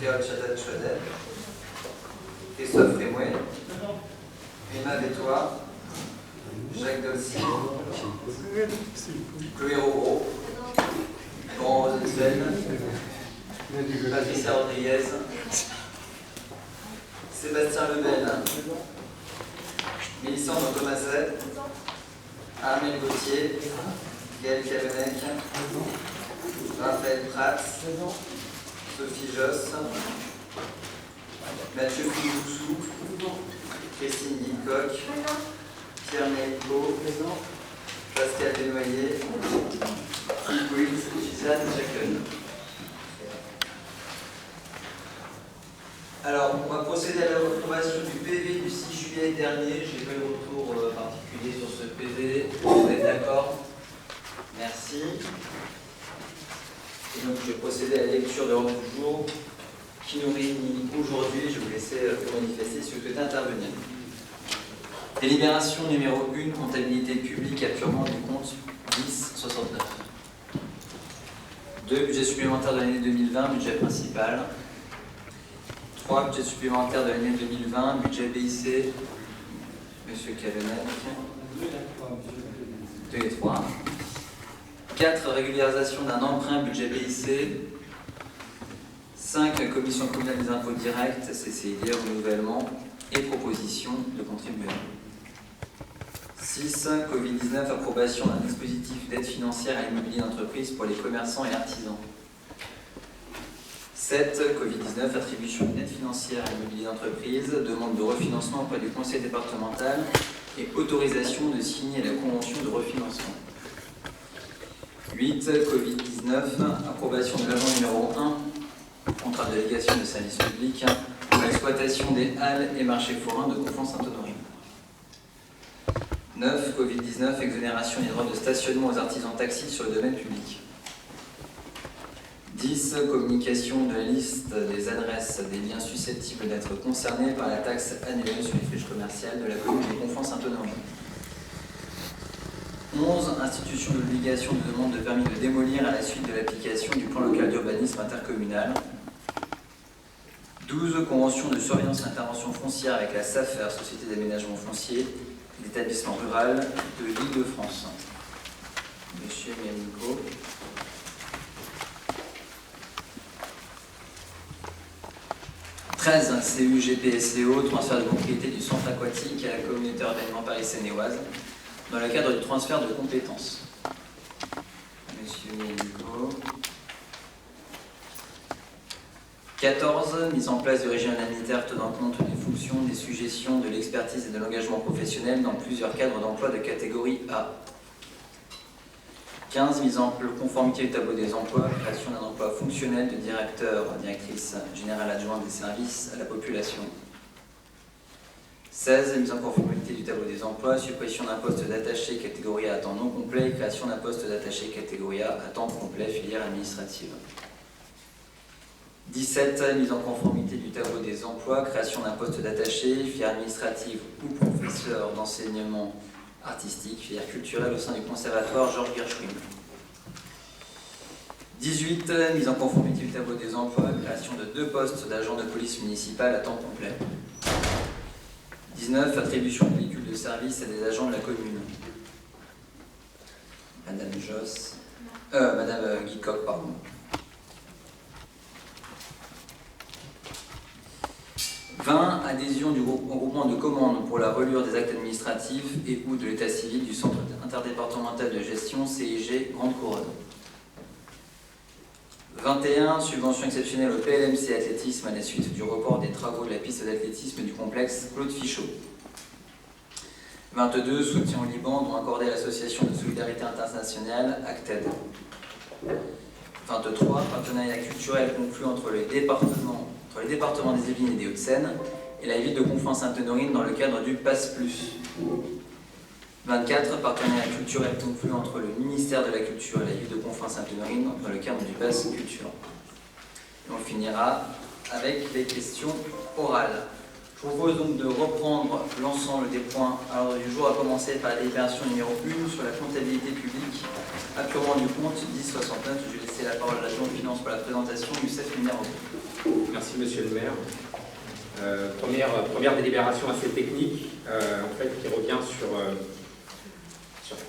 Théod Chadat-Chouadet, Christophe Rémouet, Emma Bétois, Jacques Dolcy, Chloé Rogro, Laurent Rosenzweig, Patricia Rodriguez, Sébastien Lebel, Mélissandre Thomaset, Armel Gauthier, Gaël Cavennec, Raphaël Prats, Sophie Josse, Mathieu Foussou, Christine Guilcoq, Pierre Mélico, Pascal Desnoyers, Suzanne Chacun. Alors, on va procéder à la approbation du PV du 6 juillet dernier. Je n'ai pas eu de retour particulier sur ce PV. Vous êtes d'accord? Merci. Et donc, je vais procéder à la lecture de l'ordre du jour qui nous réunit aujourd'hui. Je vais vous laisser vous manifester si vous souhaitez intervenir. Délibération numéro 1, comptabilité publique, apurement du compte 1069. 2, budget supplémentaire de l'année 2020, budget principal. 3, budget supplémentaire de l'année 2020, budget BIC, Monsieur Cavennec. 2 et 3. 4, régularisation d'un emprunt, budget BIC. 5, commission communale des impôts directs, CCID, renouvellement et proposition de contribuables. 6, Covid-19, approbation d'un dispositif d'aide financière à l'immobilier d'entreprise pour les commerçants et artisans. 7, Covid-19, attribution d'une aide financière à l'immobilier d'entreprise, demande de refinancement auprès du conseil départemental et autorisation de signer la convention de refinancement. 8, Covid-19, approbation de l'agent numéro 1, contrat de délégation de services publics pour l'exploitation des halles et marchés forains de Conflans-Sainte-Honorine. 9, Covid-19, exonération des droits de stationnement aux artisans taxis sur le domaine public. 10, communication de la liste des adresses des biens susceptibles d'être concernés par la taxe annuelle sur les friches commerciales de la commune de Conflans-Sainte-Honorine. 11, institution de l'obligation de demande de permis de démolir à la suite de l'application du plan local d'urbanisme intercommunal. 12, convention de surveillance et intervention foncière avec la SAFER, Société d'aménagement foncier, d'établissement rural de l'Île-de-France. Monsieur Miamico. 13, CUGPSLO, transfert de propriété du centre aquatique à la communauté urbaine Paris-Seine-et-Oise, dans le cadre du transfert de compétences. Monsieur Miamico. 14, mise en place du régime indemnitaire tenant compte des fonctions, des suggestions, de l'expertise et de l'engagement professionnel dans plusieurs cadres d'emploi de catégorie A. 15, mise en conformité du tableau des emplois, création d'un emploi fonctionnel de directeur, directrice générale adjointe des services à la population. 16, mise en conformité du tableau des emplois, suppression d'un poste d'attaché catégorie A à temps non complet, création d'un poste d'attaché catégorie A à temps complet, filière administrative. 17, mise en conformité du tableau des emplois, création d'un poste d'attaché, filière administrative ou professeur d'enseignement artistique, filière culturelle au sein du conservatoire Georges Gershwin. 18, mise en conformité du tableau des emplois, création de 2 postes d'agent de police municipale à temps complet. 19, attribution de véhicules de service à des agents de la commune. Madame Guilcoq, pardon. 20, adhésion du groupement de commandes pour la relure des actes administratifs et ou de l'état civil du centre interdépartemental de gestion CIG Grande Couronne. 21, subvention exceptionnelle au PLMC athlétisme à la suite du report des travaux de la piste d'athlétisme du complexe Claude Fichot. 22, soutien au Liban, dont accordé à l'association de solidarité internationale ACTED. 23, partenariat culturel conclu entre les départements des Yvelines et des Hauts-de-Seine et la ville de Conflans-Sainte-Honorine dans le cadre du PASS+. 24, partenariat culturel conclu entre le ministère de la Culture et la ville de Conflans-Sainte-Honorine dans le cadre du PASS Culture. Et on finira avec les questions orales. Je vous propose donc de reprendre l'ensemble des points à l'ordre du jour, à commencer par la délibération numéro 1 sur la comptabilité publique, apurement du compte 1069. Je vais laisser la parole à l'adjoint de finances pour la présentation. Youssef Minervo. Merci Monsieur le maire. Première délibération assez technique, en fait, qui revient en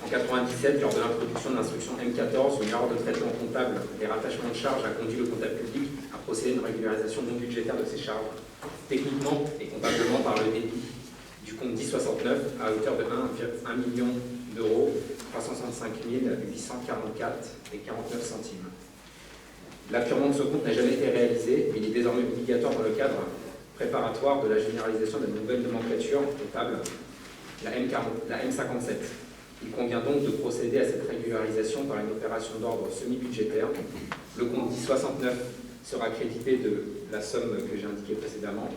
97, lors de l'introduction de l'instruction M14, une erreur de traitement comptable des rattachements de charges a conduit le comptable public à procéder à une régularisation non budgétaire de ces charges, techniquement et comptablement par le débit du compte 1069 à hauteur de 1 million d'euros, 365 844 et 49 centimes. L'appurement de ce compte n'a jamais été réalisé, mais il est désormais obligatoire dans le cadre préparatoire de la généralisation de la nouvelle nomenclature comptable, la M57. Il convient donc de procéder à cette régularisation par une opération d'ordre semi-budgétaire. Le compte 1069 sera crédité de la somme que j'ai indiquée précédemment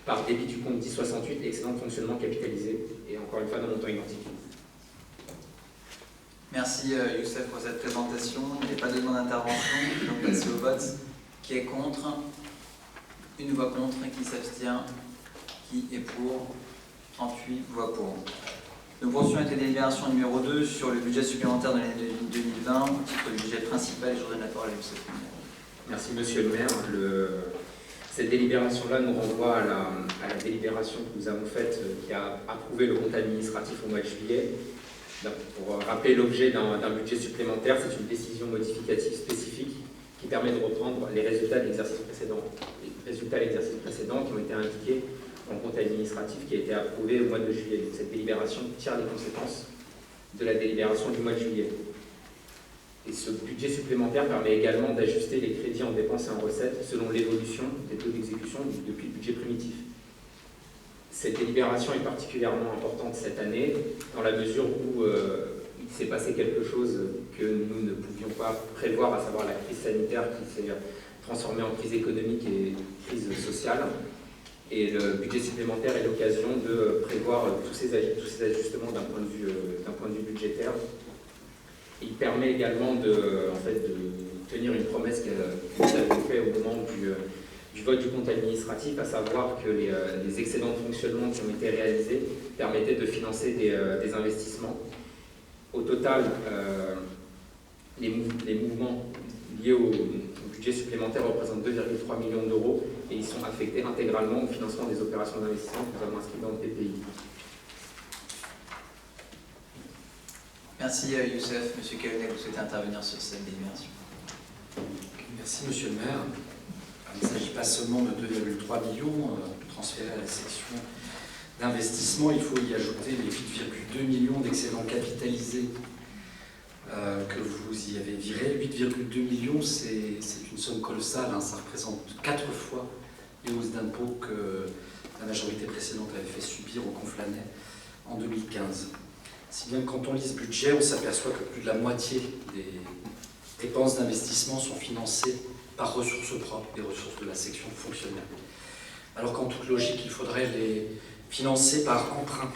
par débit du compte 1068 excédent de fonctionnement capitalisé et encore une fois d'un montant identifié. Merci Youssef pour cette présentation. Il n'y a pas de demande d'intervention, donc passer au vote. Qui est contre? Une voix contre. Qui s'abstient? Qui est pour? 38 voix pour. Nous poursuivons avec la délibération numéro 2 sur le budget supplémentaire de l'année 2020, au titre du budget principal, et je redonne la parole à Youssef. Merci Monsieur le maire. Cette délibération-là nous renvoie à la délibération que nous avons faite, qui a approuvé le compte administratif au mois de juillet. Pour rappeler l'objet d'un budget supplémentaire, c'est une décision modificative spécifique qui permet de reprendre les résultats de l'exercice précédent. Les résultats de l'exercice précédent qui ont été indiqués dans le compte administratif qui a été approuvé au mois de juillet. Donc, cette délibération tire les conséquences de la délibération du mois de juillet. Et ce budget supplémentaire permet également d'ajuster les crédits en dépenses et en recettes selon l'évolution des taux d'exécution depuis le budget primitif. Cette délibération est particulièrement importante cette année, dans la mesure où il s'est passé quelque chose que nous ne pouvions pas prévoir, à savoir la crise sanitaire qui s'est transformée en crise économique et crise sociale. Et le budget supplémentaire est l'occasion de prévoir tous ces ajustements d'un point de vue budgétaire. Il permet également de tenir une promesse que nous avions faite au moment du vote du compte administratif, à savoir que les excédents de fonctionnement qui ont été réalisés permettaient de financer des investissements. Au total, les mouvements liés au budget supplémentaire représentent 2,3 millions d'euros et ils sont affectés intégralement au financement des opérations d'investissement que nous avons inscrites dans le PPI. Merci Youssef. Monsieur Cahunet, vous souhaitez intervenir sur cette délibération? Merci Monsieur le maire. Il ne s'agit pas seulement de 2,3 millions transférés à la section d'investissement, il faut y ajouter les 8,2 millions d'excédents capitalisés que vous y avez virés. 8,2 millions, c'est une somme colossale, hein, ça représente 4 fois les hausses d'impôts que la majorité précédente avait fait subir au Conflanet en 2015. Si bien que quand on lit ce budget, on s'aperçoit que plus de la moitié des dépenses d'investissement sont financées par ressources propres, des ressources de la section fonctionnelle. Alors qu'en toute logique, il faudrait les financer par emprunt.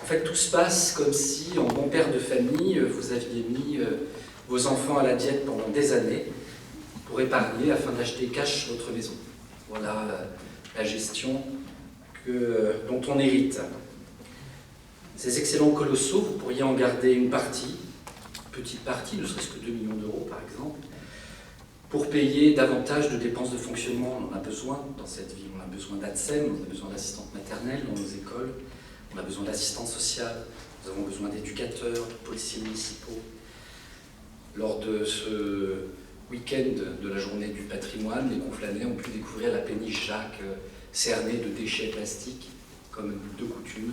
En fait, tout se passe comme si, en bon père de famille, vous aviez mis vos enfants à la diète pendant des années pour épargner afin d'acheter cash votre maison. Voilà la gestion dont on hérite. Ces excellents colossaux, vous pourriez en garder une partie, petite partie, ne serait-ce que 2 millions d'euros par exemple, pour payer davantage de dépenses de fonctionnement. On en a besoin dans cette vie. On a besoin d'ATSEM, on a besoin d'assistantes maternelles dans nos écoles, on a besoin d'assistantes sociales, nous avons besoin d'éducateurs, de policiers municipaux. Lors de ce week-end de la journée du patrimoine, les Conflanais ont pu découvrir la péniche Jacques cernée de déchets plastiques, comme de coutume.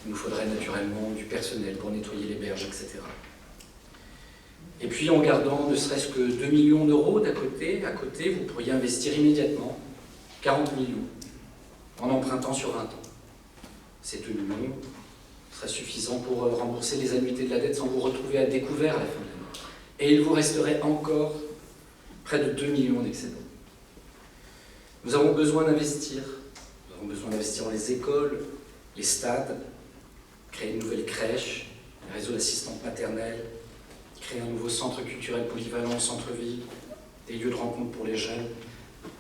Il nous faudrait naturellement du personnel pour nettoyer les berges, etc. Et puis en gardant ne serait-ce que 2 millions d'euros à côté, vous pourriez investir immédiatement 40 millions en empruntant sur 20 ans. Ces 2 millions seraient suffisants pour rembourser les annuités de la dette sans vous retrouver à découvert à la fin de l'année. Et il vous resterait encore près de 2 millions d'excédents. Nous avons besoin d'investir. Nous avons besoin d'investir dans les écoles, les stades, créer une nouvelle crèche, un réseau d'assistantes maternelles, créer un nouveau centre culturel polyvalent au centre-ville, des lieux de rencontre pour les jeunes.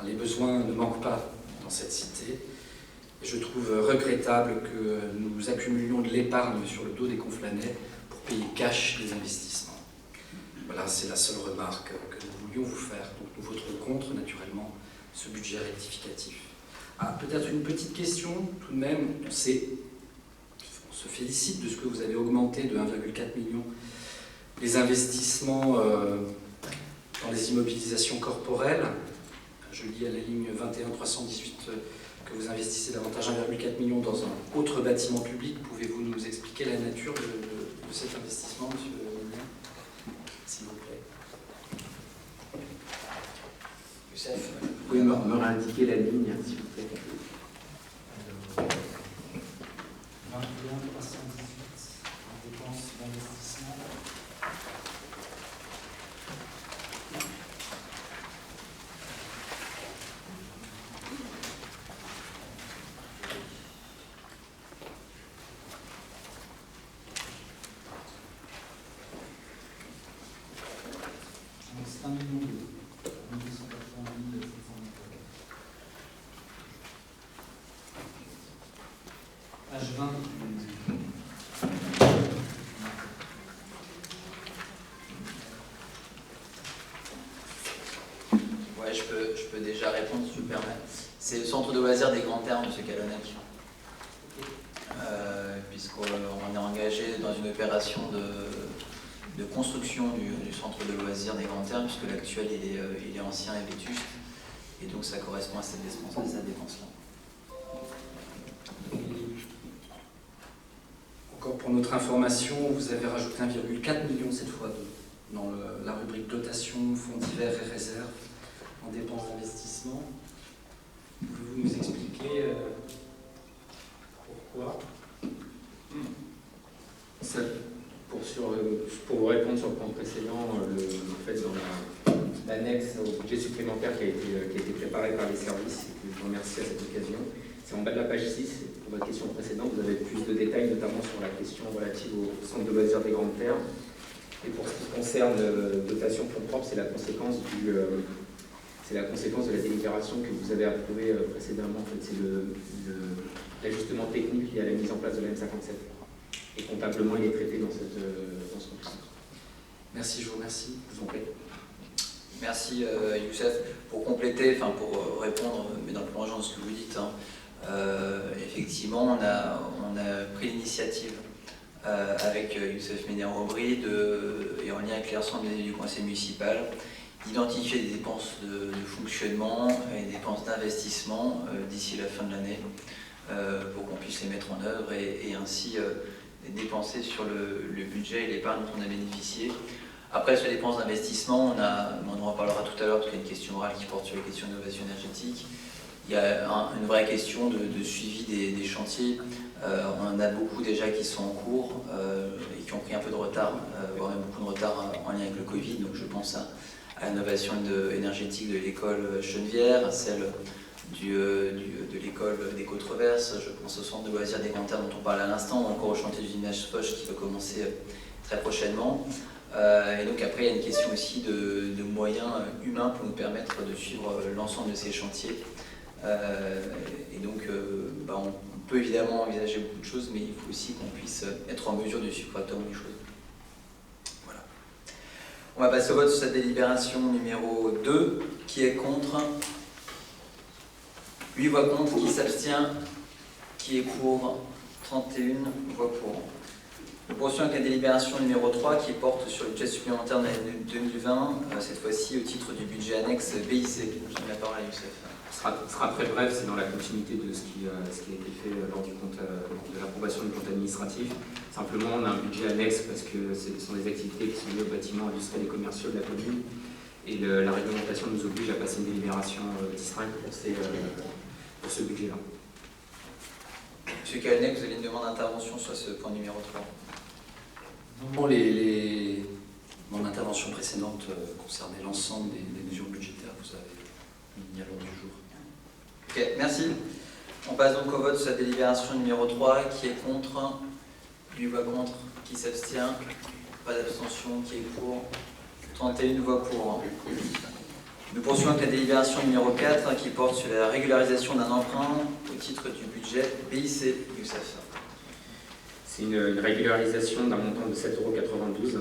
Les besoins ne manquent pas dans cette cité. Et je trouve regrettable que nous accumulions de l'épargne sur le dos des Conflanais pour payer cash les investissements. Voilà, c'est la seule remarque que nous pouvions vous faire. Donc nous voterons contre, naturellement, ce budget rectificatif. Peut-être une petite question, tout de même, on se félicite de ce que vous avez augmenté de 1,4 million les investissements dans les immobilisations corporelles. Je lis à la ligne 21 318 que vous investissez davantage 1,4 million dans un autre bâtiment public. Pouvez-vous nous expliquer la nature de cet investissement, monsieur Mignon, s'il vous plaît? Youssef, vous pouvez me réindiquer la ligne, s'il vous plaît. 21 318 en dépenses d'investissement. Donc c'est 1 million d'euros. 280 700 euros. Page 20. Ouais, je peux déjà répondre si je me permets. C'est le centre de loisirs des Grands Termes, M. Calonec. Puisqu'on est engagé dans une opération de construction du centre de loisirs des Grands Termes, puisque l'actuel il est ancien et vétuste, et donc ça correspond à cette dépense-là. encore pour notre information, vous avez rajouté 1,4 million cette fois dans la rubrique dotation, fonds divers et réserves en dépenses d'investissement. Pouvez-vous nous expliquer pourquoi? Ça, pour vous répondre sur le point précédent, en fait, dans l'annexe au budget supplémentaire qui a été préparé par les services, et que je vous remercie à cette occasion, c'est en bas de la page 6. Pour votre question précédente, vous avez plus de détails, notamment sur la question relative au centre de loisirs des Grandes Terres. Et pour ce qui concerne dotation fonds propres, c'est la conséquence de la délibération que vous avez approuvée précédemment. En fait, c'est l'ajustement technique lié à la mise en place de l'M57. Et comptablement, il est traité dans ce document. Merci, je vous remercie. Je vous en prie. Merci Youssef. Pour compléter, pour répondre, mais dans le prolongement de ce que vous dites, effectivement, on a pris l'initiative avec Youssef Ménère-Aubry et en lien avec l'ensemble des élus du conseil municipal, d'identifier des dépenses de fonctionnement et des dépenses d'investissement d'ici la fin de l'année pour qu'on puisse les mettre en œuvre et ainsi dépenser sur le budget et l'épargne dont on a bénéficié. Après, sur les dépenses d'investissement, on en reparlera tout à l'heure parce qu'il y a une question orale qui porte sur les questions d'innovation énergétique. Il y a une vraie question de suivi des chantiers. On en a beaucoup déjà qui sont en cours et qui ont pris un peu de retard, voire même beaucoup de retard en lien avec le Covid. Donc je pense à l'innovation énergétique de l'école Chenevière, à celle de l'école des Côtes-Reverses, je pense au centre de loisirs des Grands Terres dont on parlait à l'instant, ou encore au chantier d'usinage Foch qui va commencer très prochainement. Et donc après, il y a une question aussi de moyens humains pour nous permettre de suivre l'ensemble de ces chantiers. Et donc, on peut évidemment envisager beaucoup de choses, mais il faut aussi qu'on puisse être en mesure de suivre correctement les choses. Voilà. On va passer au vote sur cette délibération numéro 2. Qui est contre? 8 voix contre. Qui s'abstient? Qui est pour? 31 voix pour. Nous poursuivons avec la délibération numéro 3 qui porte sur le budget supplémentaire de l'année 2020, cette fois-ci au titre du budget annexe BIC. Je donne la parole à Youssef. Ce sera très bref, c'est dans la continuité de ce qui a été fait lors de l'approbation du compte administratif. Simplement, on a un budget annexe parce que ce sont des activités qui sont liées aux bâtiments industriels et commerciaux de la commune. Et la réglementation nous oblige à passer une délibération distincte pour ce budget-là. Monsieur Calonec, vous avez une demande d'intervention sur ce point numéro 3. Non, mon intervention précédente concernait l'ensemble des mesures budgétaires que vous avez mis à l'ordre du jour. Ok, merci. On passe donc au vote sur cette délibération numéro 3. Qui est contre? 8 voix contre. Qui s'abstient? Pas d'abstention. Qui est pour? 31 voix pour. Nous poursuivons avec la délibération numéro 4 qui porte sur la régularisation d'un emprunt au titre du budget BIC. Youssef. C'est une régularisation d'un montant de 7,92 €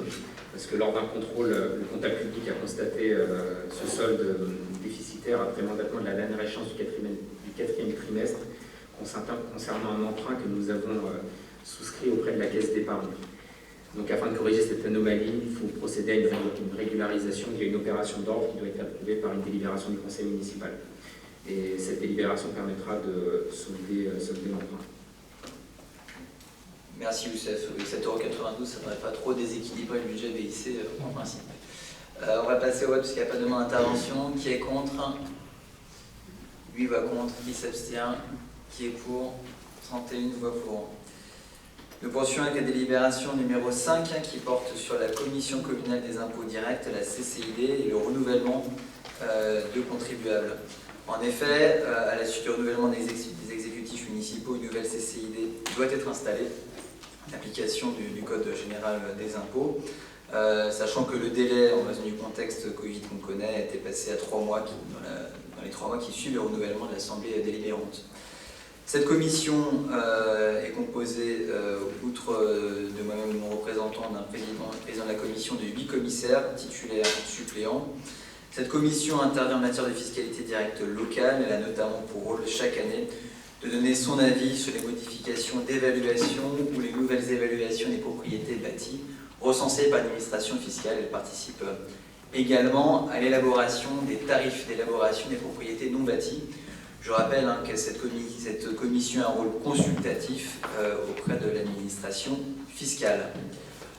parce que lors d'un contrôle, le comptable public a constaté ce solde déficitaire après mandatement de la dernière échéance du quatrième trimestre concernant un emprunt que nous avons souscrit auprès de la Caisse d'épargne. Donc afin de corriger cette anomalie, il faut procéder à une régularisation via une opération d'ordre qui doit être approuvée par une délibération du conseil municipal. Et cette délibération permettra de solder l'emprunt. Merci Youssef. Oui, 7,92 €, ça ne devrait pas trop déséquilibrer le budget BIC en principe. On va passer au vote parce qu'il n'y a pas de demande d'intervention. Qui est contre? 8 voix contre. Qui s'abstient? Qui est pour? 31 voix pour. Nous poursuivons avec la délibération numéro 5 qui porte sur la Commission communale des impôts directs, la CCID, et le renouvellement de contribuables. En effet, à la suite du renouvellement des exécutifs municipaux, une nouvelle CCID doit être installée, en application du Code général des impôts, sachant que le délai, en raison du contexte Covid qu'on connaît, a été passé à 3 mois, dans les 3 mois qui suivent le renouvellement de l'Assemblée délibérante. Cette commission est composée, outre de moi-même et mon représentant, d'un président de la commission, de 8 commissaires, titulaires, suppléants. Cette commission intervient en matière de fiscalité directe locale. Elle a notamment pour rôle, chaque année, de donner son avis sur les modifications d'évaluation ou les nouvelles évaluations des propriétés bâties recensées par l'administration fiscale. Elle participe également à l'élaboration des tarifs d'élaboration des propriétés non bâties. Je rappelle que cette commission a un rôle consultatif auprès de l'administration fiscale.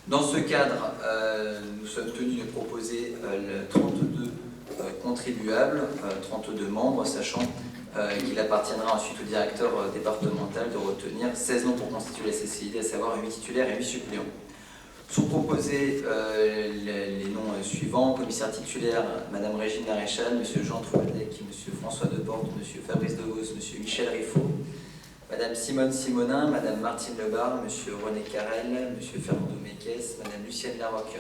Dans ce cadre, nous sommes tenus de proposer 32 contribuables, 32 membres, sachant qu'il appartiendra ensuite au directeur départemental de retenir 16 noms pour constituer la CCID, à savoir 8 titulaires et 8 suppléants. Sont proposés les noms suivants: commissaire titulaire, Madame Régine Maréchal, Monsieur Jean Trouadec, Monsieur François Deportes, Monsieur Fabrice Devos, Monsieur Michel Riffaut, Madame Simone Simonin, Madame Martine Lebar, Monsieur René Carrel, Monsieur Fernando Meques, Madame Lucienne Larocque,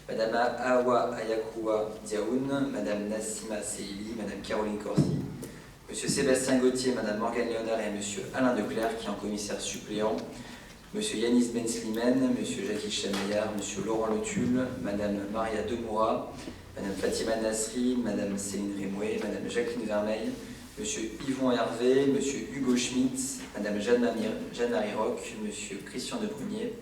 Madame Awa Ayakoua Diaoun, Madame Nassima Seili, Madame Caroline Corsi, Monsieur Sébastien Gauthier, Madame Morgane Léonard et Monsieur Alain Declercq, qui est en commissaire suppléant, Monsieur Yanis Ben Slimane, Monsieur Jackie Chamaillard, Monsieur Laurent Letulle, Madame Maria Demoura, Madame Fatima Nasri, Madame Céline Rémouet, Madame Jacqueline Vermeil, Monsieur Yvon Hervé, Monsieur Hugo Schmitz, Madame Jeanne-Marie Roch, Monsieur Christian Debrunier,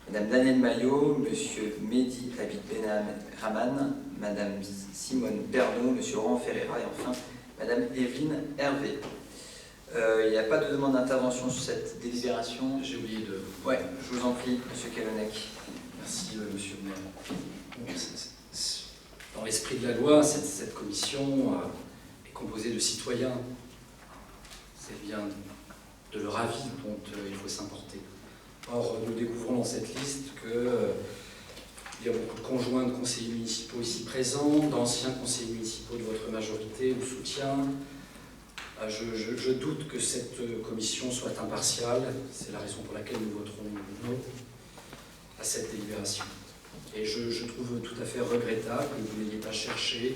Madame Danielle Maillot, Monsieur Mehdi Habib Benham Rahman, Madame Simone Bernot, Monsieur Laurent Ferreira et enfin Madame Evelyne Hervé. Il n'y a pas de demande d'intervention sur cette délibération. J'ai oublié de... Ouais, je vous en prie, Monsieur Calonec. Merci, Monsieur le maire. Bon, dans l'esprit de la loi, cette commission est composée de citoyens. C'est bien de leur avis dont il faut s'importer. Or, nous découvrons dans cette liste qu'il y a beaucoup de conjoints de conseillers municipaux ici présents, d'anciens conseillers municipaux de votre majorité ou soutien. Je doute que cette commission soit impartiale. C'est la raison pour laquelle nous voterons non à cette délibération. Et je trouve tout à fait regrettable que vous n'ayez pas cherché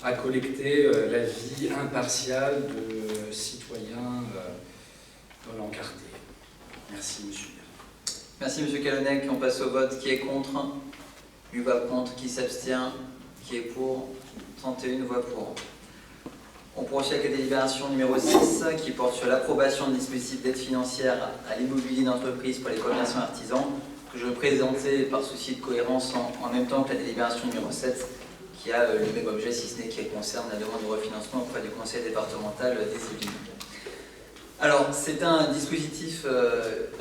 à collecter l'avis impartial de citoyens dans l'encarté. Merci, monsieur le maire. Merci, Monsieur Calonec. On passe au vote. Qui est contre? 8 voix contre. Qui s'abstient? Qui est pour? 31 voix pour. On poursuit avec la délibération numéro 6 qui porte sur l'approbation d'un dispositif d'aide financière à l'immobilier d'entreprise pour les commerçants et artisans, que je vais présenter par souci de cohérence en même temps que la délibération numéro 7 qui a le même objet, si ce n'est qu'elle concerne la demande de refinancement auprès du conseil départemental des Yvelines. Alors, c'est un dispositif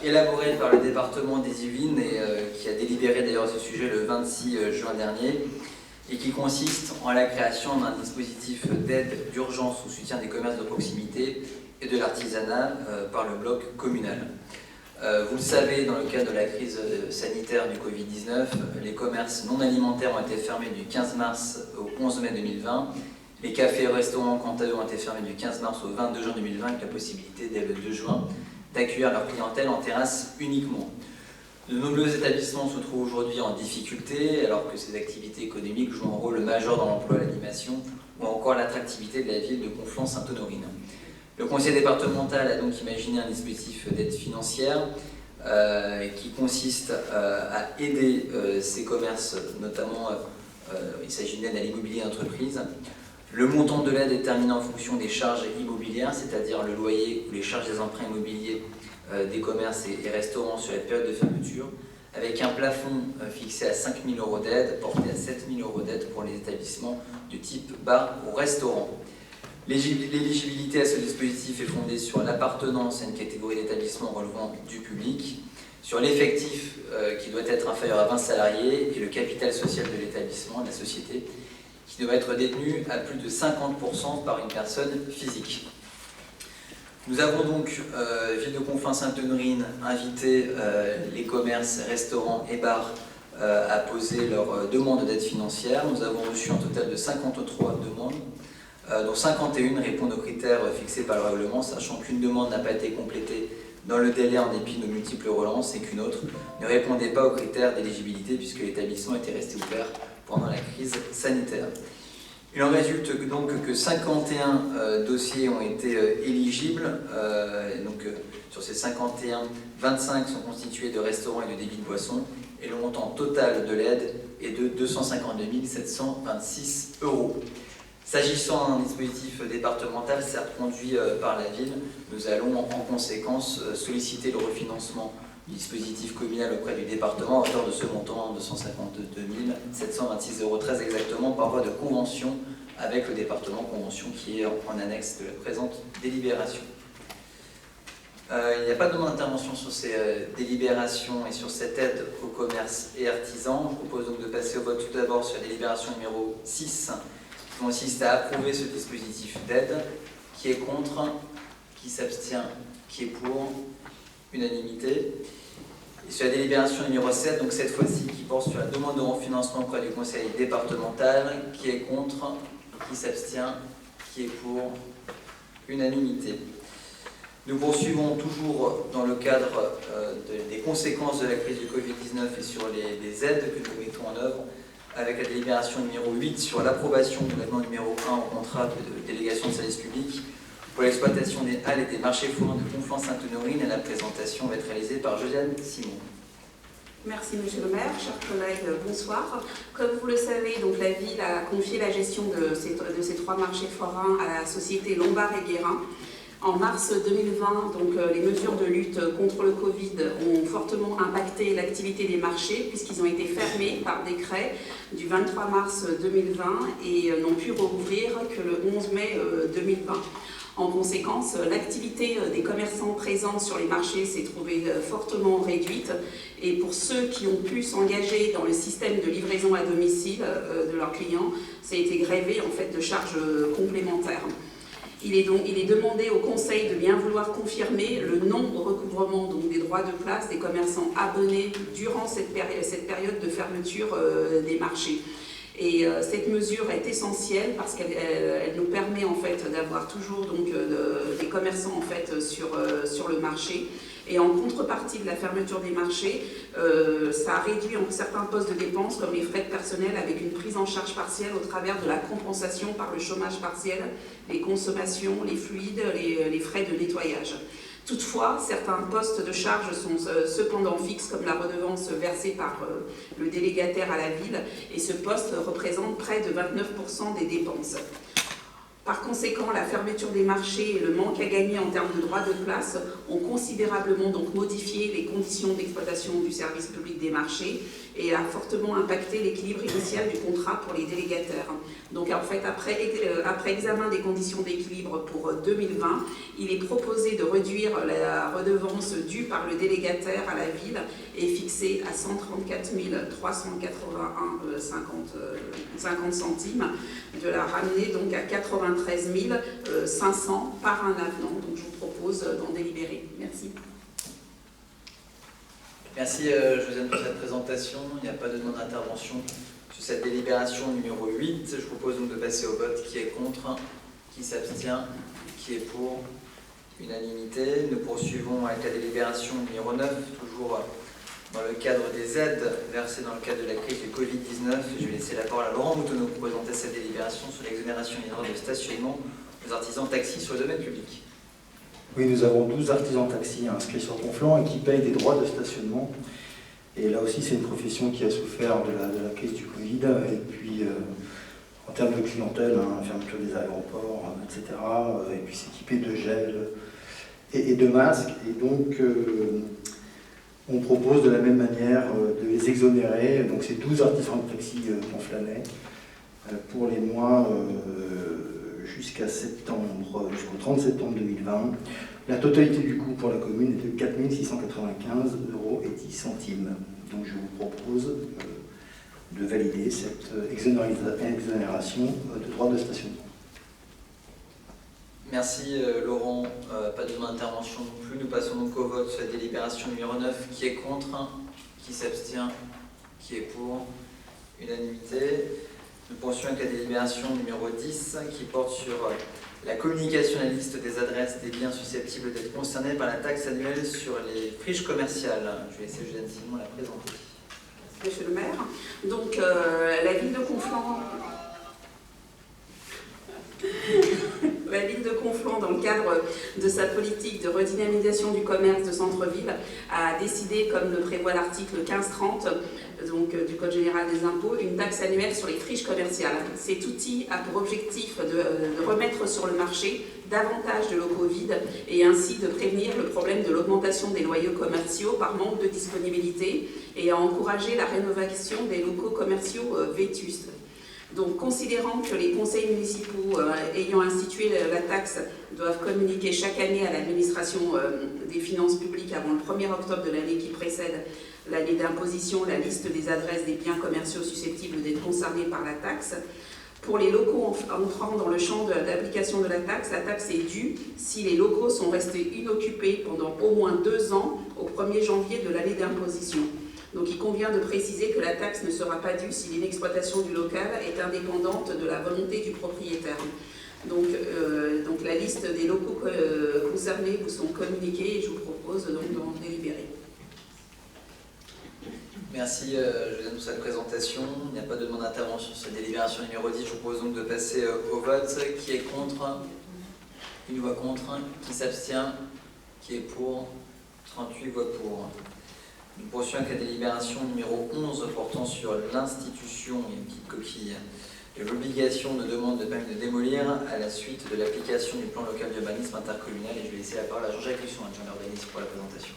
élaboré par le département des Yvelines et qui a délibéré d'ailleurs ce sujet le 26 juin dernier, et qui consiste en la création d'un dispositif d'aide d'urgence au soutien des commerces de proximité et de l'artisanat par le bloc communal. Vous le savez, dans le cadre de la crise sanitaire du Covid-19, les commerces non alimentaires ont été fermés du 15 mars au 11 mai 2020. Les cafés et restaurants, quant à eux, ont été fermés du 15 mars au 22 juin 2020, avec la possibilité, dès le 2 juin, d'accueillir leur clientèle en terrasse uniquement. De nombreux établissements se trouvent aujourd'hui en difficulté, alors que ces activités économiques jouent un rôle majeur dans l'emploi, l'animation ou encore l'attractivité de la ville de Conflans-Sainte-Honorine. Le conseil départemental a donc imaginé un dispositif d'aide financière qui consiste à aider ces commerces, notamment il s'agit d'une aide à l'immobilier d'entreprise. Le montant de l'aide est déterminé en fonction des charges immobilières, c'est-à-dire le loyer ou les charges des emprunts immobiliers des commerces et restaurants sur la période de fermeture, avec un plafond fixé à 5 000 € d'aide, porté à 7 000 € d'aide pour les établissements de type bar ou restaurant. L'éligibilité à ce dispositif est fondée sur l'appartenance à une catégorie d'établissements relevant du public, sur l'effectif qui doit être inférieur à 20 salariés et le capital social de l'établissement, de la société, qui doit être détenu à plus de 50% par une personne physique. Nous avons donc, Ville de Conflans-Sainte-Honorine, invité les commerces, restaurants et bars à poser leur demande d'aide financière. Nous avons reçu un total de 53 demandes, dont 51 répondent aux critères fixés par le règlement, sachant qu'une demande n'a pas été complétée dans le délai en dépit de multiples relances et qu'une autre ne répondait pas aux critères d'éligibilité puisque l'établissement était resté ouvert pendant la crise sanitaire. Il en résulte donc que 51 dossiers ont été éligibles. Sur ces 51, 25 sont constitués de restaurants et de débits de boissons et le montant total de l'aide est de 252 726 €. S'agissant d'un dispositif départemental, certes conduit par la ville, nous allons en conséquence solliciter le refinancement du dispositif communal auprès du département à hauteur de ce montant, 252 726 €, très exactement, par voie de convention avec le département, convention qui est en annexe de la présente délibération. Il n'y a pas de demande d'intervention sur ces délibérations et sur cette aide aux commerces et artisans. Je propose donc de passer au vote tout d'abord sur la délibération numéro 6, qui consiste à approuver ce dispositif d'aide. Qui est contre? Qui s'abstient? Qui est pour? Unanimité. Et sur la délibération numéro 7, donc cette fois-ci, qui porte sur la demande de refinancement auprès du conseil départemental. Qui est contre? Qui s'abstient? Qui est pour? Unanimité. Nous poursuivons toujours dans le cadre des conséquences de la crise du Covid-19 et sur les aides que nous mettons en œuvre, avec la délibération numéro 8 sur l'approbation de l'avenant numéro 1 au contrat de délégation de service public pour l'exploitation des halles et des marchés forains de Conflans-Sainte-Honorine, et la présentation va être réalisée par Josiane Simon. Merci Monsieur le maire, chers collègues, bonsoir. Comme vous le savez, donc, la ville a confié la gestion de ces 3 marchés forains à la société Lombard et Guérin. En mars 2020, donc, les mesures de lutte contre le Covid ont fortement impacté l'activité des marchés puisqu'ils ont été fermés par décret du 23 mars 2020 et n'ont pu rouvrir que le 11 mai 2020. En conséquence, l'activité des commerçants présents sur les marchés s'est trouvée fortement réduite et pour ceux qui ont pu s'engager dans le système de livraison à domicile de leurs clients, ça a été grévé en fait de charges complémentaires. Il est demandé au Conseil de bien vouloir confirmer le non-recouvrement des droits de place des commerçants abonnés durant cette période de fermeture des marchés. Et cette mesure est essentielle parce qu'elle nous permet en fait d'avoir toujours des commerçants en fait sur le marché. Et en contrepartie de la fermeture des marchés, ça a réduit certains postes de dépenses comme les frais de personnel avec une prise en charge partielle au travers de la compensation par le chômage partiel, les consommations, les fluides, les frais de nettoyage. Toutefois, certains postes de charge sont cependant fixes, comme la redevance versée par le délégataire à la ville, et ce poste représente près de 29% des dépenses. Par conséquent, la fermeture des marchés et le manque à gagner en termes de droits de place ont considérablement donc modifié les conditions d'exploitation du service public des marchés et a fortement impacté l'équilibre initial du contrat pour les délégataires. Donc en fait, après examen des conditions d'équilibre pour 2020, il est proposé de réduire la redevance due par le délégataire à la ville et fixée à 134 381,50 centimes, de la ramener donc à 93 500 par un avenant. Donc je vous propose d'en délibérer. Merci. Merci Josiane pour cette présentation. Il n'y a pas de demande d'intervention sur cette délibération numéro 8. Je vous propose donc de passer au vote. Qui est contre? Qui s'abstient? Qui est pour? Unanimité. Nous poursuivons avec la délibération numéro 9, toujours dans le cadre des aides versées dans le cadre de la crise du Covid-19. Je vais laisser la parole à Laurent Moutonneau pour présenter cette délibération sur l'exonération des droits de stationnement aux artisans taxis sur le domaine public. Oui, nous avons 12 artisans taxis inscrits sur Conflans et qui payent des droits de stationnement. Et là aussi, c'est une profession qui a souffert de la crise du Covid. Et puis, en termes de clientèle, fermeture des aéroports, etc. Et puis s'équiper de gel et de masques. Et donc, on propose de la même manière de les exonérer. Donc, c'est 12 artisans de taxi conflanais pour les mois jusqu'au 30 septembre 2020. La totalité du coût pour la commune est de 4 695,10 €. Donc je vous propose de valider cette exonération de droit de stationnement. Merci Laurent, pas de demande d'intervention non plus. Nous passons donc au vote sur la délibération numéro 9. Qui est contre? Qui s'abstient? Qui est pour? Unanimité. Nous poursuivons avec la délibération numéro 10 qui porte sur la communication à la liste des adresses des biens susceptibles d'être concernés par la taxe annuelle sur les friches commerciales. Je vais laisser Juliane Simon la présenter. Monsieur le maire, donc la ville de Conflans... La ville de Conflans, dans le cadre de sa politique de redynamisation du commerce de centre-ville, a décidé, comme le prévoit l'article 1530 du Code général des impôts, une taxe annuelle sur les friches commerciales. Cet outil a pour objectif de remettre sur le marché davantage de locaux vides et ainsi de prévenir le problème de l'augmentation des loyers commerciaux par manque de disponibilité et à encourager la rénovation des locaux commerciaux vétustes. Donc, considérant que les conseils municipaux ayant institué la taxe doivent communiquer chaque année à l'administration des finances publiques avant le 1er octobre de l'année qui précède l'année d'imposition la liste des adresses des biens commerciaux susceptibles d'être concernés par la taxe, pour les locaux entrant dans le champ d'application de la taxe est due si les locaux sont restés inoccupés pendant au moins 2 ans au 1er janvier de l'année d'imposition. Donc il convient de préciser que la taxe ne sera pas due si l'exploitation du local est indépendante de la volonté du propriétaire. Donc la liste des locaux concernés vous sont communiqués et je vous propose donc d'en délibérer. Merci Juliane pour cette présentation. Il n'y a pas de demande d'intervention sur la délibération numéro 10. Je vous propose donc de passer au vote. Qui est contre? Une voix contre. Qui s'abstient? Qui est pour? 38 voix pour. Nous poursuivons avec la délibération numéro 11 portant sur l'institution, il y a une petite coquille, de l'obligation de demande de permis de démolir à la suite de l'application du plan local d'urbanisme intercommunal. Et je vais laisser la parole à Jean-Jacques Husson, adjoint d'urbanisme, pour la présentation.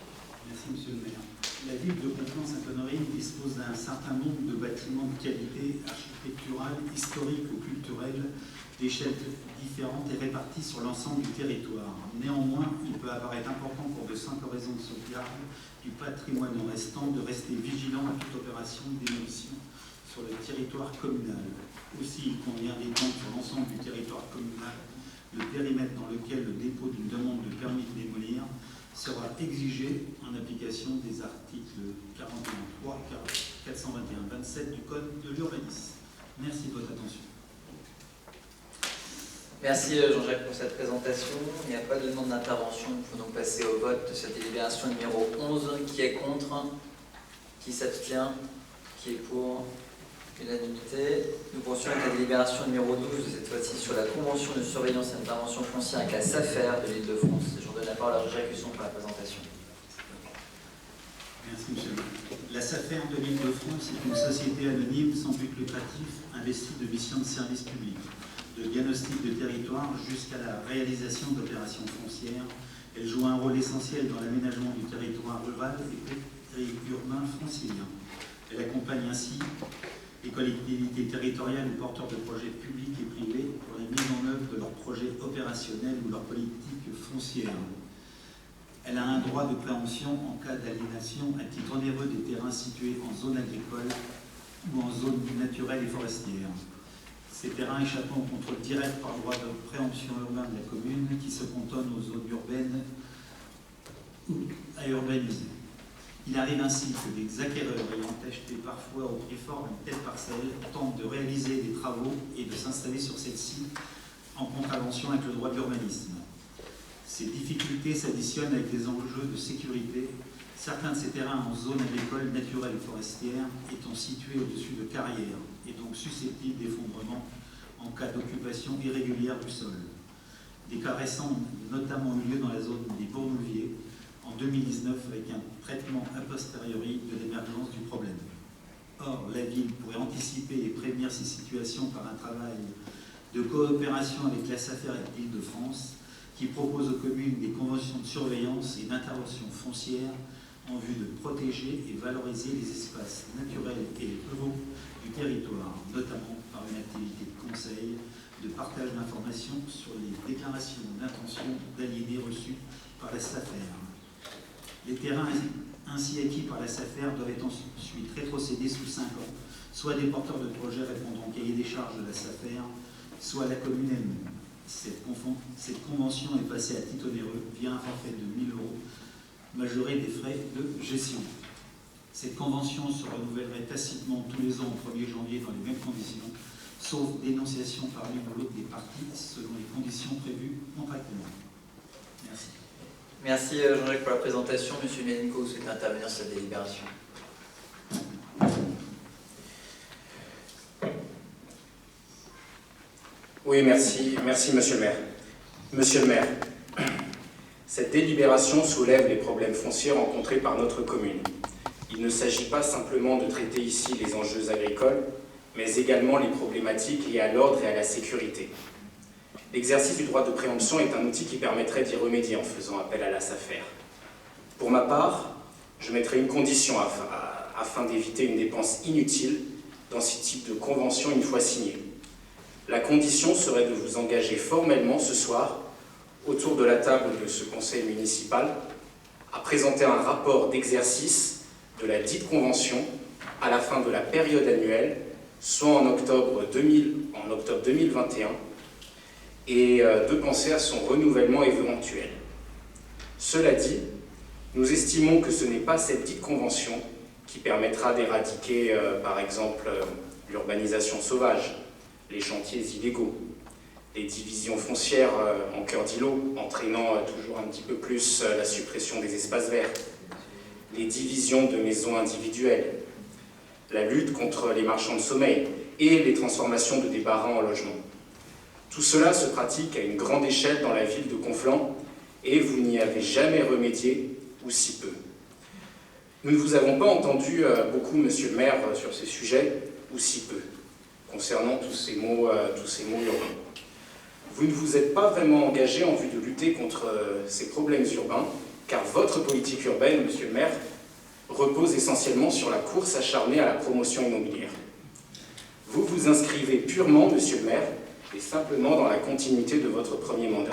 Merci Monsieur le maire. La ville de Conflans-Sainte-Honorine dispose d'un certain nombre de bâtiments de qualité architecturale, historique ou culturelle, d'échelles différentes et répartis sur l'ensemble du territoire. Néanmoins, il peut apparaître important pour de simples raisons de sauvegarde du patrimoine restant de rester vigilant à toute opération de démolition sur le territoire communal. Aussi, il convient d'étendre sur l'ensemble du territoire communal le périmètre dans lequel le dépôt d'une demande de permis de démolir sera exigé en application des articles 41.3 et 421.27 du Code de l'urbanisme. Merci de votre attention. Merci Jean-Jacques pour cette présentation. Il n'y a pas de demande d'intervention. Il faut donc passer au vote de cette délibération numéro 11. Qui est contre? Qui s'abstient? Qui est pour? Unanimité. Nous poursuivons avec la délibération numéro 12, cette fois-ci sur la convention de surveillance et d'intervention foncière avec la SAFER de l'Île-de-France. Je vous donne la parole à Jean-Jacques Husson pour la présentation. Merci Monsieur le maire. La SAFER de l'Île-de-France est une société anonyme sans but lucratif investie de missions de service public, de diagnostic de territoire jusqu'à la réalisation d'opérations foncières. Elle joue un rôle essentiel dans l'aménagement du territoire rural et urbain francilien. Elle accompagne ainsi les collectivités territoriales ou porteurs de projets publics et privés pour la mise en œuvre de leurs projets opérationnels ou leur politique foncière. Elle a un droit de préemption en cas d'aliénation à titre onéreux des terrains situés en zone agricole ou en zone naturelle et forestière. Ces terrains échappant au contrôle direct par droit de préemption urbain de la commune qui se cantonne aux zones urbaines ou à urbaniser. Il arrive ainsi que des acquéreurs ayant acheté parfois au prix fort une telle parcelle tentent de réaliser des travaux et de s'installer sur celle-ci en contravention avec le droit de l'urbanisme. Ces difficultés s'additionnent avec des enjeux de sécurité, certains de ces terrains en zone agricole, naturelle et forestière étant situés au-dessus de carrières et donc susceptibles d'effondrement en cas d'occupation irrégulière du sol. Des cas récents ont notamment eu lieu dans la zone des Bournouviers en 2019 avec un traitement a posteriori de l'émergence du problème. Or, la ville pourrait anticiper et prévenir ces situations par un travail de coopération avec la SAFER et l'Île-de-France, qui propose aux communes des conventions de surveillance et d'intervention foncière en vue de protéger et valoriser les espaces naturels et ruraux du territoire, notamment par une activité de conseil, de partage d'informations sur les déclarations d'intention d'aliéner reçues par la SAFER. Les terrains ainsi acquis par la SAFER doivent être ensuite rétrocédés sous 5 ans, soit des porteurs de projets répondant au cahier des charges de la SAFER, soit à la commune elle-même. Cette convention est passée à titre onéreux via un forfait de 1 000 € majoré des frais de gestion. Cette convention se renouvellerait tacitement tous les ans au 1er janvier dans les mêmes conditions, sauf dénonciation par l'une ou l'autre des parties selon les conditions prévues contractuellement. Merci. Merci Jean-Jacques pour la présentation. Monsieur Ménico, vous souhaitez intervenir sur la délibération. Oui, merci Monsieur le maire. Monsieur le maire, cette délibération soulève les problèmes fonciers rencontrés par notre commune. Il ne s'agit pas simplement de traiter ici les enjeux agricoles, mais également les problématiques liées à l'ordre et à la sécurité. L'exercice du droit de préemption est un outil qui permettrait d'y remédier en faisant appel à la SAFER. Pour ma part, je mettrai une condition afin d'éviter une dépense inutile dans ce type de convention une fois signée. La condition serait de vous engager formellement ce soir, autour de la table de ce conseil municipal, à présenter un rapport d'exercice de la dite convention à la fin de la période annuelle, soit en octobre 2021, et de penser à son renouvellement éventuel. Cela dit, nous estimons que ce n'est pas cette dite convention qui permettra d'éradiquer, par exemple, l'urbanisation sauvage, les chantiers illégaux, les divisions foncières en cœur d'îlot, entraînant toujours un petit peu plus la suppression des espaces verts, les divisions de maisons individuelles, la lutte contre les marchands de sommeil et les transformations de débarras en logements. Tout cela se pratique à une grande échelle dans la ville de Conflans et vous n'y avez jamais remédié, ou si peu. Nous ne vous avons pas entendu beaucoup, monsieur le maire, sur ces sujets, ou si peu, concernant tous ces mots urbains. Vous ne vous êtes pas vraiment engagé en vue de lutter contre ces problèmes urbains, car votre politique urbaine, monsieur le maire, repose essentiellement sur la course acharnée à la promotion immobilière. Vous vous inscrivez purement, monsieur le maire, et simplement dans la continuité de votre premier mandat.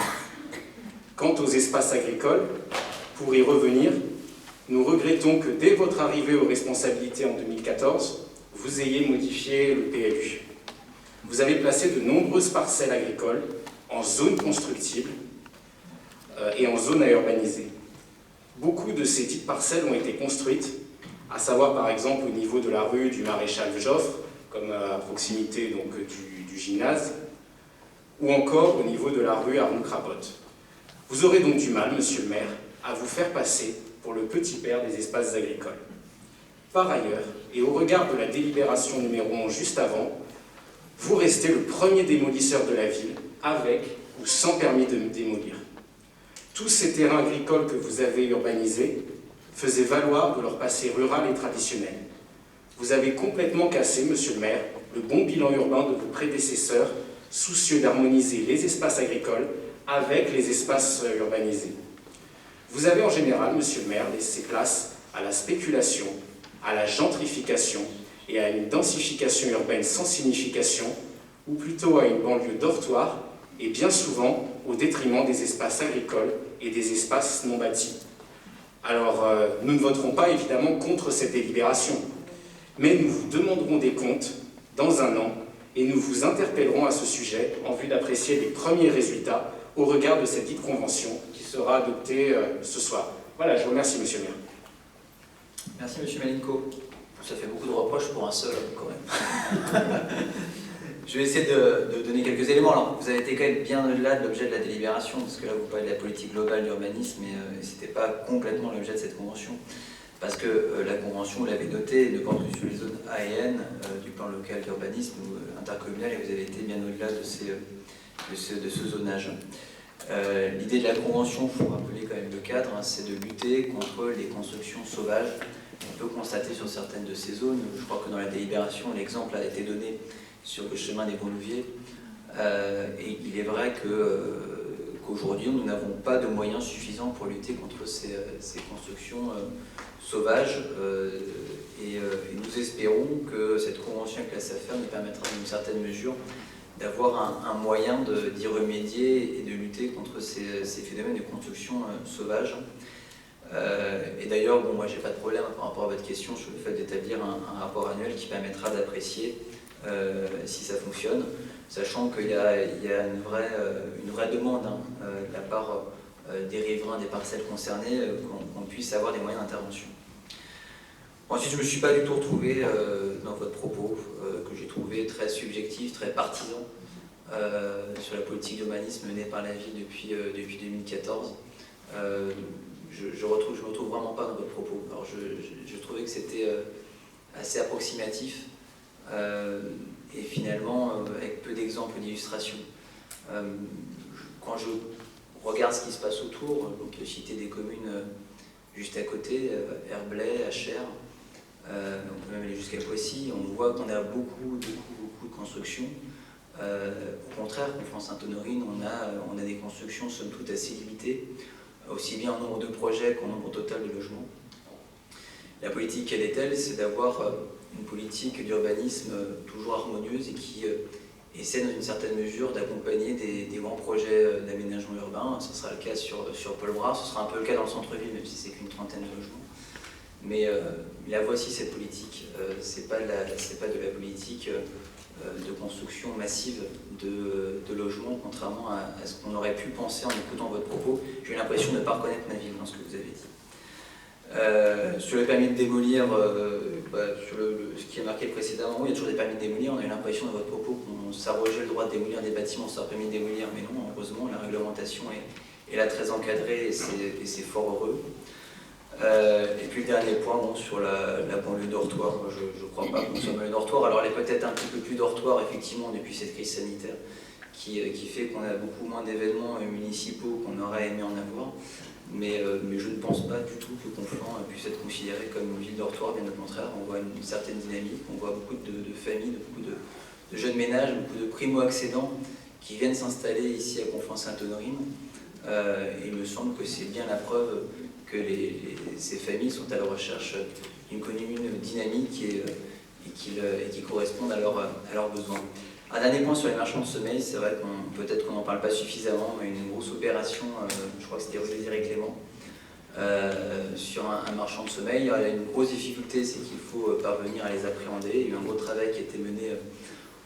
Quant aux espaces agricoles, pour y revenir, nous regrettons que dès votre arrivée aux responsabilités en 2014, vous ayez modifié le PLU. Vous avez placé de nombreuses parcelles agricoles en zone constructible et en zone à urbaniser. Beaucoup de ces dites parcelles ont été construites, à savoir par exemple au niveau de la rue du Maréchal Joffre, comme à proximité donc, du gymnase, ou encore au niveau de la rue Arnoux-Crapotte. Vous aurez donc du mal, monsieur le maire, à vous faire passer pour le petit père des espaces agricoles. Par ailleurs, et au regard de la délibération numéro 11 juste avant, vous restez le premier démolisseur de la ville, avec ou sans permis de démolir. Tous ces terrains agricoles que vous avez urbanisés faisaient valoir de leur passé rural et traditionnel. Vous avez complètement cassé, monsieur le maire, le bon bilan urbain de vos prédécesseurs, soucieux d'harmoniser les espaces agricoles avec les espaces urbanisés. Vous avez en général, monsieur le maire, laissé place à la spéculation, à la gentrification et à une densification urbaine sans signification, ou plutôt à une banlieue dortoir, et bien souvent au détriment des espaces agricoles et des espaces non bâtis. Alors, nous ne voterons pas évidemment contre cette délibération, mais nous vous demanderons des comptes dans un an et nous vous interpellerons à ce sujet en vue d'apprécier les premiers résultats au regard de cette dite convention qui sera adoptée ce soir. Voilà, je vous remercie, monsieur le maire. Merci, monsieur Malinko. Ça fait beaucoup de reproches pour un seul homme, quand même. Je vais essayer de donner quelques éléments. Alors, vous avez été quand même bien au-delà de l'objet de la délibération, parce que là, vous parlez de la politique globale d'urbanisme, et ce n'était pas complètement l'objet de cette convention. Parce que la convention, vous l'avez notée, ne porte que sur les zones A et N du plan local d'urbanisme ou intercommunal, et vous avez été bien au-delà de ce zonage. L'idée de la convention, il faut rappeler quand même le cadre, hein, c'est de lutter contre les constructions sauvages. On peut constater sur certaines de ces zones, je crois que dans la délibération, l'exemple a été donné sur le chemin des Bons-Louviers. Et il est vrai qu'aujourd'hui, nous n'avons pas de moyens suffisants pour lutter contre ces constructions sauvages. Et nous espérons que cette convention avec la SAFER nous permettra dans une certaine mesure d'avoir un moyen d'y remédier et de lutter contre ces phénomènes de construction sauvage. Et d'ailleurs, bon, moi j'ai pas de problème par rapport à votre question sur le fait d'établir un rapport annuel qui permettra d'apprécier si ça fonctionne, sachant qu'il y a une vraie demande de la part des riverains des parcelles concernées qu'on puisse avoir des moyens d'intervention. Ensuite, je ne me suis pas du tout retrouvé dans votre propos, que j'ai trouvé très subjectif, très partisan, sur la politique d'humanisme menée par la ville depuis 2014. Je me retrouve vraiment pas dans votre propos. Alors, je trouvais que c'était assez approximatif et finalement avec peu d'exemples d'illustration. Quand je regarde ce qui se passe autour, donc citer des communes juste à côté, Herblay, Achères, on peut même aller jusqu'à Poissy, on voit qu'on a beaucoup de constructions. Au contraire, Conflans-Sainte-Honorine, on a des constructions somme toute assez limitées, aussi bien en nombre de projets qu'en nombre total de logements. La politique, quelle est-elle? C'est d'avoir une politique d'urbanisme toujours harmonieuse et qui essaie dans une certaine mesure d'accompagner des grands projets d'aménagement urbain. Ce sera le cas sur Paul Brard, ce sera un peu le cas dans le centre-ville, même si c'est qu'une trentaine de logements. Mais la voici cette politique, c'est pas de la politique de construction massive de logements, contrairement à ce qu'on aurait pu penser en écoutant votre propos. J'ai eu l'impression de ne pas reconnaître ma ville dans ce que vous avez dit. Sur le permis de démolir, sur ce qui est marqué précédemment, oui, il y a toujours des permis de démolir. On a eu l'impression dans votre propos qu'on s'arrogeait le droit de démolir des bâtiments sans permis de démolir, mais non, heureusement, la réglementation est là très encadrée et c'est fort heureux. Et puis le dernier point, bon, sur la banlieue dortoir, je ne crois pas qu'on soit banlieue dortoir. Alors elle est peut-être un petit peu plus dortoir effectivement depuis cette crise sanitaire qui fait qu'on a beaucoup moins d'événements municipaux qu'on aurait aimé en avoir. Mais je ne pense pas du tout que Conflans puisse être considéré comme une ville dortoir, bien au contraire. On voit une certaine dynamique, on voit beaucoup de familles, beaucoup de jeunes ménages, beaucoup de primo-accédants qui viennent s'installer ici à Conflans-Sainte-Honorine. Et il me semble que c'est bien la preuve que ces familles sont à la recherche d'une commune dynamique et qui correspondent à leurs besoins. Un dernier point sur les marchands de sommeil, c'est vrai peut-être qu'on n'en parle pas suffisamment, mais une grosse opération, je crois que c'était rue Désiré-Clément, sur un marchand de sommeil. Il y a une grosse difficulté, c'est qu'il faut parvenir à les appréhender. Il y a eu un gros travail qui a été mené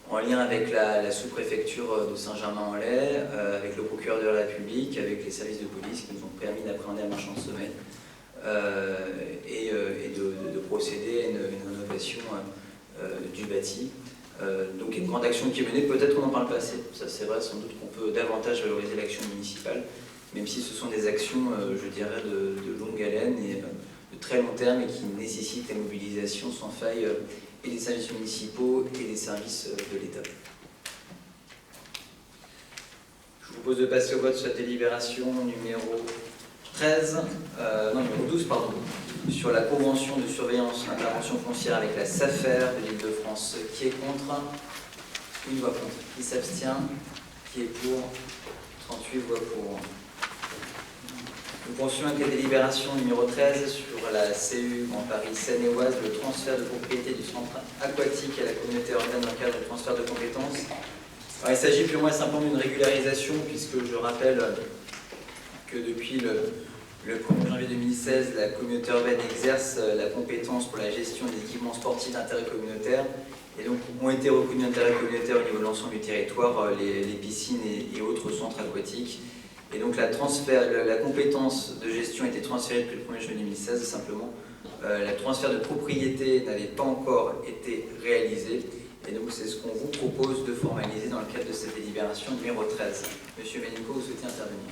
en lien avec la sous-préfecture de Saint-Germain-en-Laye, avec le procureur de la République, avec les services de police qui nous ont permis d'appréhender un marchand de sommeil et de procéder à une rénovation du bâti. Donc il y a une grande action qui est menée, peut-être qu'on n'en parle pas assez, ça c'est vrai, sans doute qu'on peut davantage valoriser l'action municipale, même si ce sont des actions, je dirais, de longue haleine et de très long terme et qui nécessitent la mobilisation sans faille et des services municipaux et des services de l'État. Je vous propose de passer au vote sur la délibération numéro 12, pardon, sur la convention de surveillance et d'intervention foncière avec la SAFER de l'Île-de-France. Qui est contre? Une voix contre. Qui s'abstient? Qui est pour? 38 voix pour. Nous poursuivons avec la délibération numéro 13 sur la CU Grand Paris Seine-et-Oise, le transfert de propriété du centre aquatique à la communauté urbaine dans le cadre du transfert de compétences. Alors, il s'agit purement et simplement d'une régularisation, puisque je rappelle que depuis le 1er janvier 2016, la communauté urbaine exerce la compétence pour la gestion des équipements sportifs d'intérêt communautaire, et donc ont été reconnus d'intérêt communautaire au niveau de l'ensemble du territoire, les piscines et autres centres aquatiques. Et donc la compétence de gestion a été transférée depuis le 1er juillet 2016, simplement le transfert de propriété n'avait pas encore été réalisé. Et donc c'est ce qu'on vous propose de formaliser dans le cadre de cette délibération numéro 13. Monsieur Ménico, vous souhaitez intervenir?